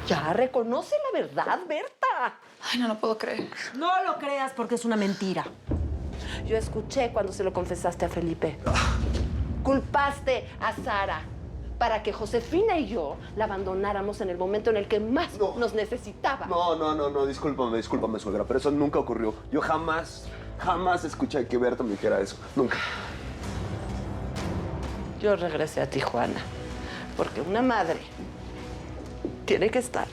Ya, reconoce la verdad, Berta. Ay, no lo puedo creer. No lo creas porque es una mentira. Yo escuché cuando se lo confesaste a Felipe. Culpaste a Sara para que Josefina y yo la abandonáramos en el momento en el que más nos necesitaba. No, discúlpame, suegra, pero eso nunca ocurrió. Yo jamás escuché que Berta me dijera eso. Nunca. Yo regresé a Tijuana porque una madre tiene que estar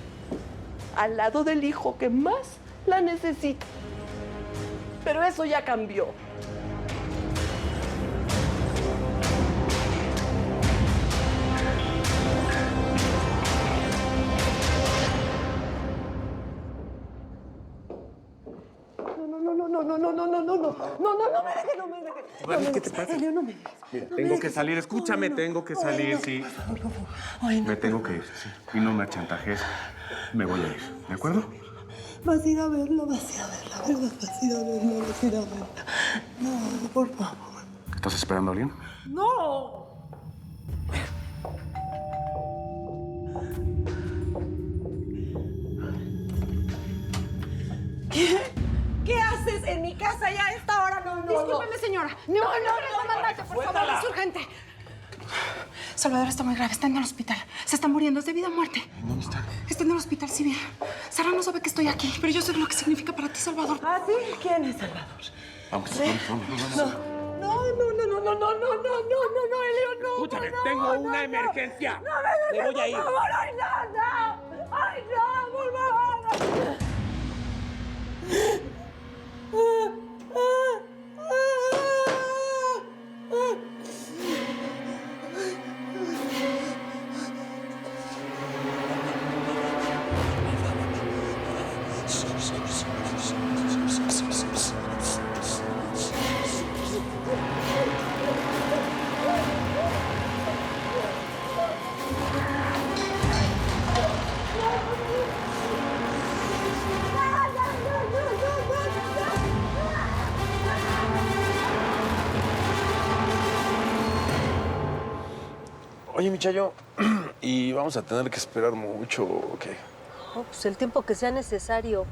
al lado del hijo que más la necesita. Pero eso ya cambió. Vale, ¿qué te pasa? Elio, no me dejes. Mira, tengo que salir, escúchame, tengo que salir, sí. Ay, no. Me tengo que ir, sí. Y no me chantajes. Me voy a ir, ¿de acuerdo? Vas a ir a verlo, vas a ir a verla, ¿verdad? Vas a ir a verlo, vas a ir a verla. No, por favor. ¿Estás esperando a alguien? ¡No! ¿Qué haces en mi casa ya a esta hora? No. Discúlpeme, señora. No, comandante, por favor, es urgente. Salvador está muy grave, está en el hospital. Se está muriendo, es de vida o muerte. ¿Dónde está? Está en el hospital civil. Sara no sabe que estoy aquí, pero yo sé lo que significa para ti, Salvador. ¿Ah, sí? ¿Quién es Salvador? Vamos. No, Elio, no. Escúchame, tengo una emergencia. Me voy a ir. Por favor, ay, no, por favor. Oye, mi Chayo, ¿y vamos a tener que esperar mucho o qué? Oh, pues el tiempo que sea necesario.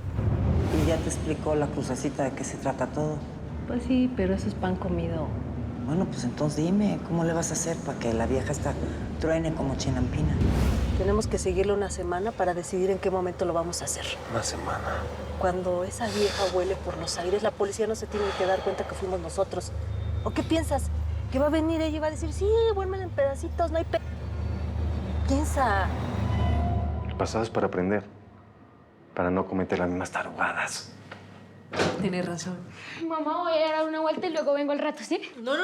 Y ya te explicó la crucecita de qué se trata todo. Pues sí, pero eso es pan comido. Bueno, pues entonces dime, ¿cómo le vas a hacer para que la vieja esta truene como chinampina? Tenemos que seguirlo una semana para decidir en qué momento lo vamos a hacer. Una semana. Cuando esa vieja huele por los aires, la policía no se tiene que dar cuenta que fuimos nosotros. ¿O qué piensas? ¿Que va a venir ella y va a decir, sí, vuélvela en pedacitos, no hay Piensa. El pasado es para aprender, para no cometer las mismas tarugadas. Tienes razón. Mamá, voy a dar una vuelta y luego vengo al rato, ¿sí? No.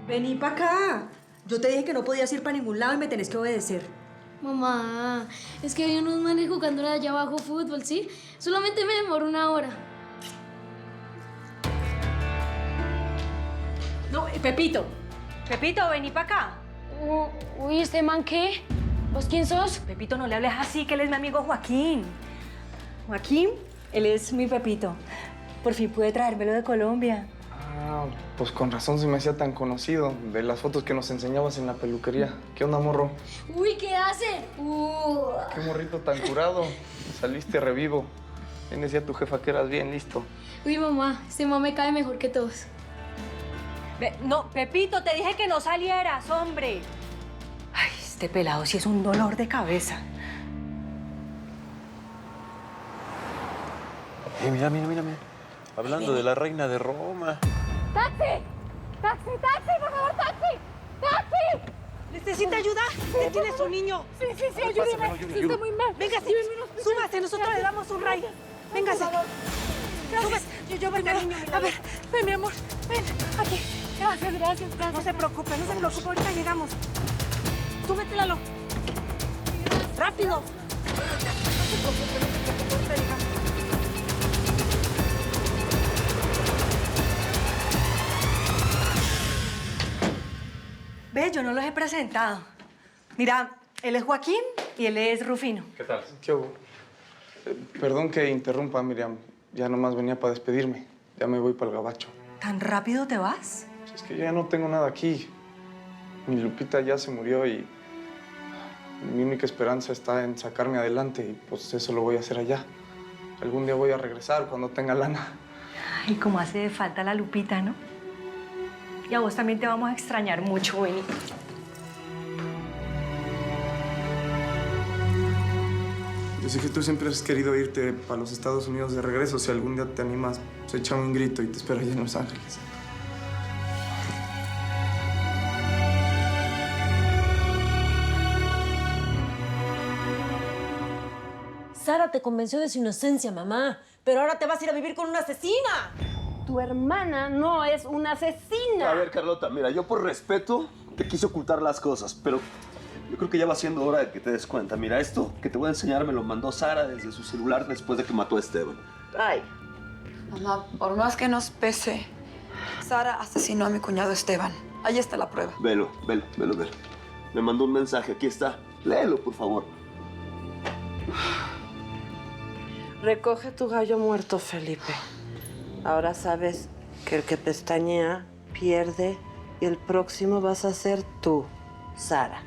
Vení para acá. Yo te dije que no podías ir para ningún lado y me tenés que obedecer. Mamá, es que hay unos manes jugando allá abajo fútbol, ¿sí? Solamente me demoro 1 hora. No, Pepito. Pepito, vení para acá. Uy, ¿este man qué? ¿Vos quién sos? Pepito, no le hables así, que él es mi amigo Joaquín. Joaquín, él es mi Pepito. Por fin pude traérmelo de Colombia. Ah, pues con razón se me hacía tan conocido de las fotos que nos enseñabas en la peluquería. ¿Qué onda, morro? Uy, ¿qué hacen? Qué morrito tan curado. Saliste revivo. Bien decía tu jefa que eras bien listo. Uy, mamá, este man me cae mejor que todos. No, Pepito, te dije que no salieras, hombre. Ay, este pelado sí es un dolor de cabeza. Mira. Hablando de la reina de Roma. ¡Taxi! ¡Por favor, taxi! ¡Taxi! ¿Necesita ayuda? ¿Tiene su niño? Sí, ayúdeme. Está muy mal. Véngase, súbase, nosotros le damos un ride. Véngase. Súbase. Yo voy al niño. A ver, ven, mi amor. Ven, aquí. Gracias. No se preocupe, ahorita llegamos. Súbete, Lalo. ¡Rápido! No se preocupe, ahorita llegamos. Ve, yo no los he presentado. Mira, él es Joaquín y él es Rufino. ¿Qué tal? ¿Qué hubo? Perdón que interrumpa, Miriam. Ya nomás venía para despedirme. Ya me voy para el gabacho. ¿Tan rápido te vas? Es que ya no tengo nada aquí. Mi Lupita ya se murió y Mi única esperanza está en sacarme adelante y pues eso lo voy a hacer allá. Algún día voy a regresar cuando tenga lana. Ay, como hace falta la Lupita, ¿no? Y a vos también te vamos a extrañar mucho, Benny. Yo sé que tú siempre has querido irte para los Estados Unidos de regreso. Si algún día te animas, pues échame un grito y te espero allá en Los Ángeles. Sara te convenció de su inocencia, mamá. Pero ahora te vas a ir a vivir con una asesina. Tu hermana no es una asesina. A ver, Carlota, mira, yo por respeto te quise ocultar las cosas, pero yo creo que ya va siendo hora de que te des cuenta. Mira, esto que te voy a enseñar me lo mandó Sara desde su celular después de que mató a Esteban. Ay, Mamá, por más que nos pese, Sara asesinó a mi cuñado Esteban. Ahí está la prueba. Velo. Me mandó un mensaje, aquí está. Léelo, por favor. recoge tu gallo muerto, Felipe. Ahora sabes que el que pestañea pierde y el próximo vas a ser tú, Sara.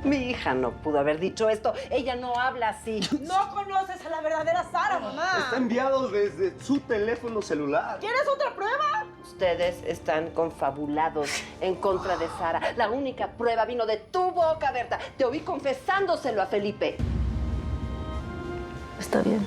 Mi hija no pudo haber dicho esto. Ella no habla así. No conoces a la verdadera Sara, mamá. Está enviado desde su teléfono celular. ¿Quieres otra prueba? Ustedes están confabulados en contra de Sara. La única prueba vino de tu boca, Berta. Te oí confesándoselo a Felipe. Está bien.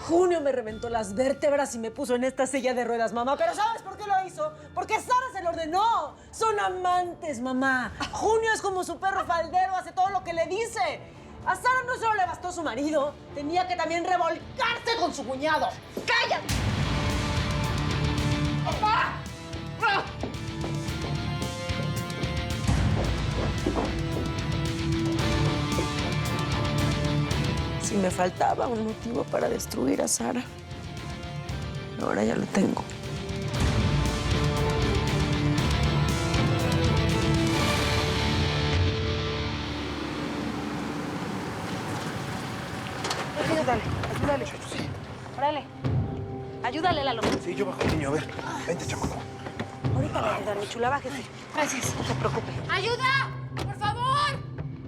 Junio me reventó las vértebras y me puso en esta silla de ruedas, mamá. ¿Pero sabes por qué lo hizo? Porque Sara se lo ordenó. Son amantes, mamá. Junio es como su perro faldero, hace todo lo que le dice. A Sara no solo le bastó su marido, tenía que también revolcarse con su cuñado. ¡Cállate! ¡Papá! ¡Ah! Si me faltaba un motivo para destruir a Sara, ahora ya lo tengo. Ayúdale. Órale. Ayúdale, Lalo. Sí, yo bajo el niño. A ver, vente, chamaco. Ahorita le ayudan, mi chula, bájese. Gracias. No se preocupe. ¡Ayuda! ¡Por favor!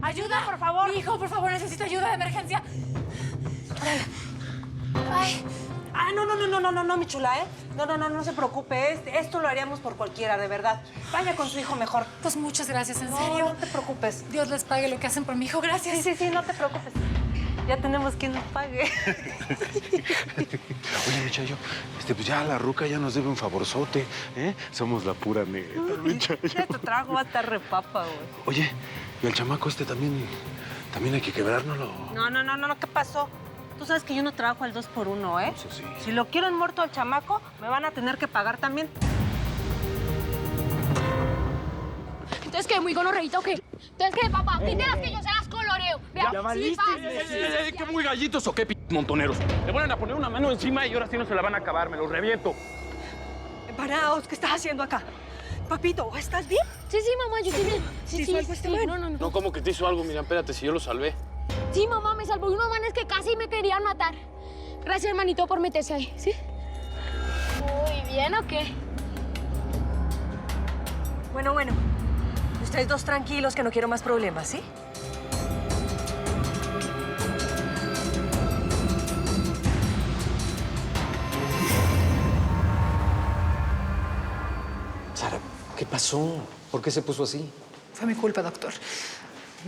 ¡Ayuda, por favor! Mi hijo, por favor, necesita ayuda de emergencia. Ay. Ah, no, mi chula, ¿eh? No se preocupe. Esto lo haríamos por cualquiera, de verdad. Vaya con su hijo mejor. Pues muchas gracias, en serio. No te preocupes. Dios les pague lo que hacen por mi hijo. Gracias. Sí, no te preocupes. Ya tenemos quien nos pague. Oye, Michayo, pues ya la ruca ya nos debe un favorzote, ¿eh? Somos la pura neta, Michayo. Ya tu trago va a estar repapa, güey. Oye, y al chamaco también hay que quebrárnoslo. No, ¿qué pasó? Tú sabes que yo no trabajo al 2x1, ¿eh? Eso sí. Si lo quieren muerto al chamaco, me van a tener que pagar también. Entonces, ¿qué? ¿Muy gonorreíta o qué? Entonces, ¿qué, papá? Pítelas que yo se las coloreo. Vea, Ya sí, valiste. pasa. ¿Qué muy gallitos o qué montoneros? Le van a poner una mano encima y ahora sí no se la van a acabar, me los reviento. Paraos, ¿qué estás haciendo acá? Papito, ¿estás bien? Sí, mamá, yo estoy bien. Sí, algo este man? No, ¿cómo que te hizo algo? Mira, espérate, si yo lo salvé. Sí, mamá, me salvó de unos manes que casi me querían matar. Gracias, hermanito, por meterse ahí, ¿sí? Muy bien, ¿o qué? Bueno. Ustedes dos tranquilos, que no quiero más problemas, ¿sí? Sara, ¿qué pasó? ¿Por qué se puso así? Fue mi culpa, doctor.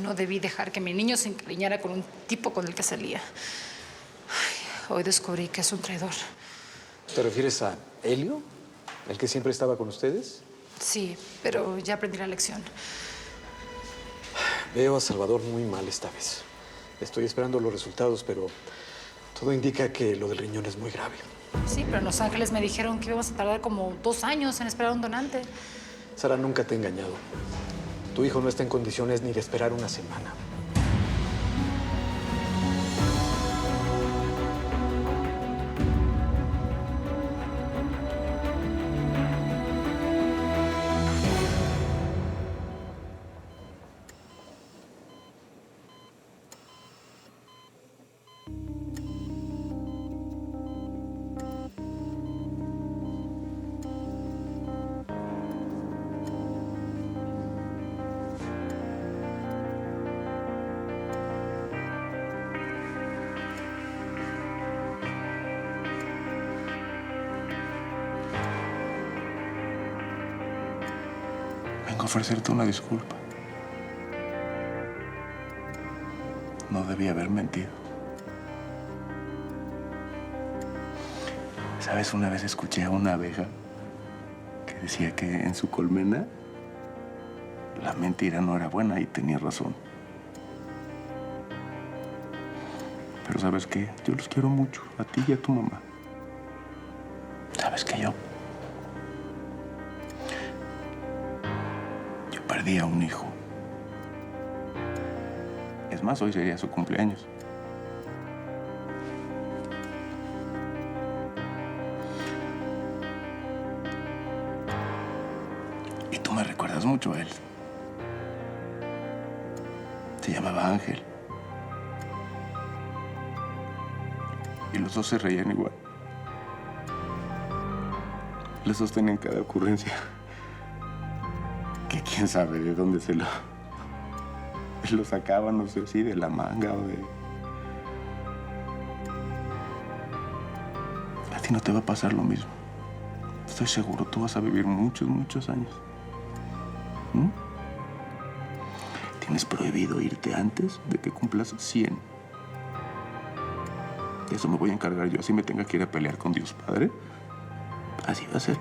No debí dejar que mi niño se encariñara con un tipo con el que salía. Ay, hoy descubrí que es un traidor. ¿Te refieres a Helio? ¿El que siempre estaba con ustedes? Sí, pero ya aprendí la lección. Veo a Salvador muy mal esta vez. Estoy esperando los resultados, pero todo indica que lo del riñón es muy grave. Sí, pero en Los Ángeles me dijeron que íbamos a tardar como 2 años en esperar un donante. Sara, nunca te he engañado. Tu hijo no está en condiciones ni de esperar una semana. Vengo a ofrecerte una disculpa. No debí haber mentido. ¿Sabes? Una vez escuché a una abeja que decía que en su colmena la mentira no era buena y tenía razón. Pero ¿sabes qué? Yo los quiero mucho, a ti y a tu mamá. ¿Sabes qué? Yo perdí a un hijo. Es más, hoy sería su cumpleaños. Y tú me recuerdas mucho a él. Se llamaba Ángel. Y los dos se reían igual. Los dos tenían cada ocurrencia. Que quién sabe de dónde se lo sacaban, no sé si de la manga o de... A ti no te va a pasar lo mismo. Estoy seguro, tú vas a vivir muchos, muchos años. ¿Mm? Tienes prohibido irte antes de que cumplas 100. De eso me voy a encargar yo. Así me tenga que ir a pelear con Dios Padre. Así va a ser.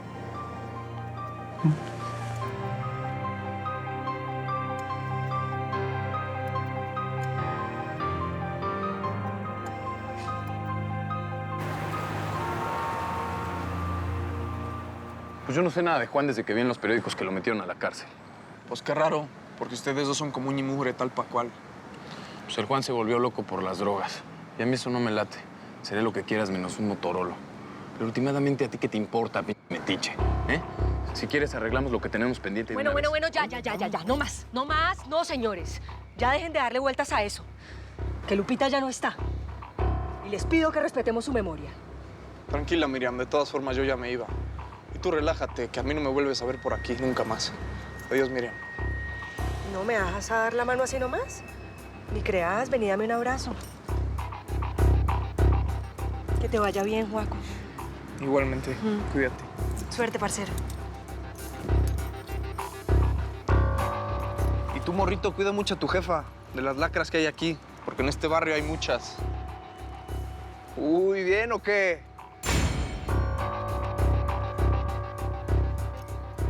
Pues yo no sé nada de Juan desde que vi en los periódicos que lo metieron a la cárcel. Pues qué raro, porque ustedes dos son como un y mugre tal pa' cual. Pues el Juan se volvió loco por las drogas. Y a mí eso no me late. Seré lo que quieras menos un Motorolo. Pero últimamente, ¿a ti qué te importa, metiche? ¿Eh? Si quieres, arreglamos lo que tenemos pendiente. Bueno, ya. No más, no, señores. Ya dejen de darle vueltas a eso. Que Lupita ya no está. Y les pido que respetemos su memoria. Tranquila, Miriam, de todas formas yo ya me iba. Y tú relájate, que a mí no me vuelves a ver por aquí nunca más. Adiós, Miriam. ¿No me vas a dar la mano así nomás? Ni creas, vení, dame un abrazo. Que te vaya bien, Juaco. Igualmente, cuídate. Suerte, parcero. Y tú, morrito, cuida mucho a tu jefa, de las lacras que hay aquí, porque en este barrio hay muchas. Uy, ¿bien o qué?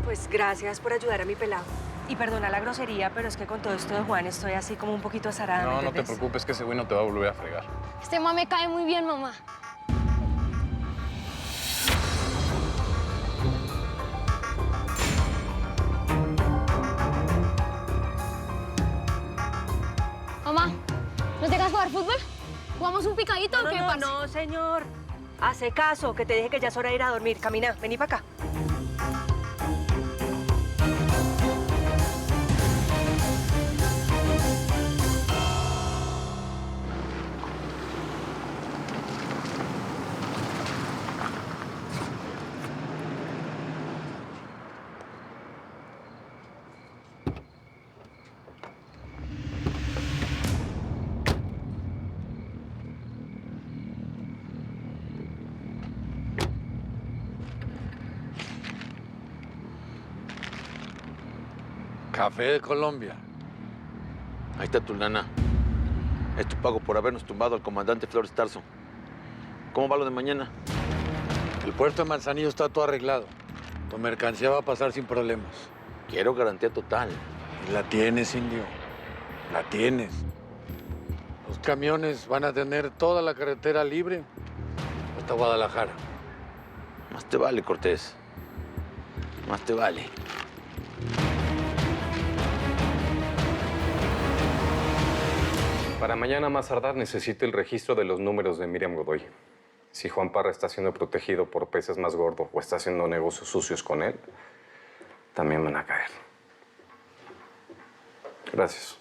Pues gracias por ayudar a mi pelado. Y perdona la grosería, pero es que con todo esto de Juan estoy así como un poquito azarada. No, no te preocupes, que ese güey no te va a volver a fregar. Este ma me cae muy bien, mamá. Mamá, ¿no te dejas jugar fútbol? ¿Jugamos un picadito o qué pasa? No, señor. Hace caso, que te dije que ya es hora de ir a dormir. Camina, vení para acá. Café de Colombia. Ahí está tu lana. Es tu pago por habernos tumbado al comandante Flores Tarso. ¿Cómo va lo de mañana? El puerto de Manzanillo está todo arreglado. Tu mercancía va a pasar sin problemas. Quiero garantía total. Y la tienes, indio. La tienes. Los camiones van a tener toda la carretera libre hasta Guadalajara. Más te vale, Cortés. Más te vale. Para mañana más tardar necesito el registro de los números de Miriam Godoy. Si Juan Parra está siendo protegido por peces más gordos o está haciendo negocios sucios con él, también van a caer. Gracias.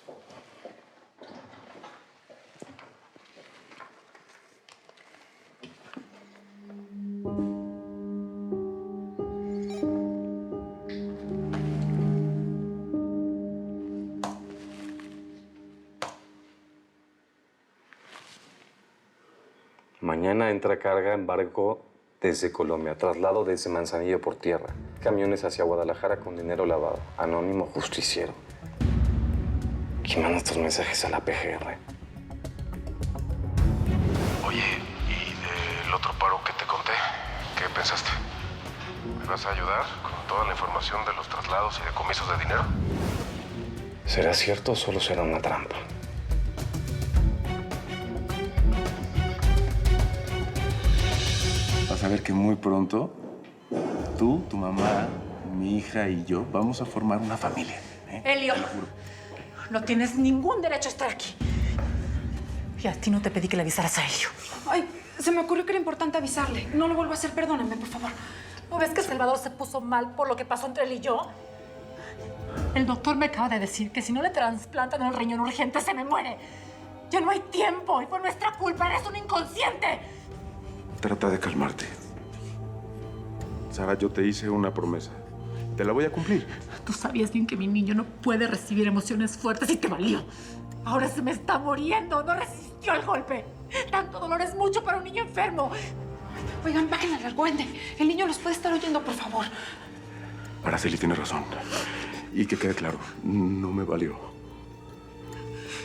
Mañana entra carga en barco desde Colombia, traslado desde Manzanillo por tierra. camiones hacia Guadalajara con dinero lavado. Anónimo justiciero. ¿Quién manda estos mensajes a la PGR? Oye, ¿y del otro paro que te conté? ¿Qué pensaste? ¿Me vas a ayudar con toda la información de los traslados y decomisos de dinero? ¿Será cierto o solo será una trampa? Vas a ver que muy pronto tú, tu mamá, mi hija y yo vamos a formar una familia. Elio, Te lo juro. no tienes ningún derecho a estar aquí. Y a ti no te pedí que le avisaras a Elio. Ay, se me ocurrió que era importante avisarle. No lo vuelvo a hacer, perdóname, por favor. ¿No ves que Salvador se puso mal por lo que pasó entre él y yo? El doctor me acaba de decir que si no le trasplantan el riñón urgente se me muere. Ya no hay tiempo y fue nuestra culpa. Eres un inconsciente. Trata de calmarte. Sara, yo te hice una promesa. Te la voy a cumplir. Tú sabías bien que mi niño no puede recibir emociones fuertes y te valió. Ahora se me está muriendo. No resistió el golpe. Tanto dolor es mucho para un niño enfermo. Oigan, bájenle al argüende. El niño los puede estar oyendo, por favor. Araceli tiene razón. Y que quede claro, no me valió.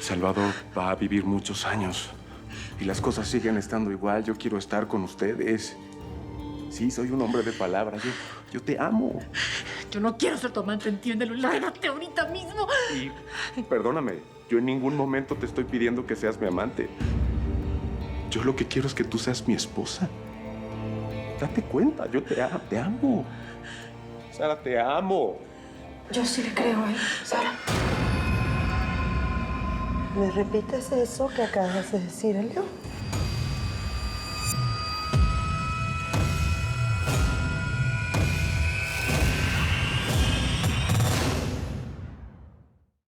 Salvador va a vivir muchos años. Y las cosas siguen estando igual. Yo quiero estar con ustedes. Sí, soy un hombre de palabra. Yo te amo. Yo no quiero ser tu amante, entiéndelo. Lárgate ahorita mismo. Y perdóname, yo en ningún momento te estoy pidiendo que seas mi amante. Yo lo que quiero es que tú seas mi esposa. Date cuenta, yo te amo. Sara, te amo. Yo sí le creo, Sara. ¿Me repites eso que acabas de decir, Elio?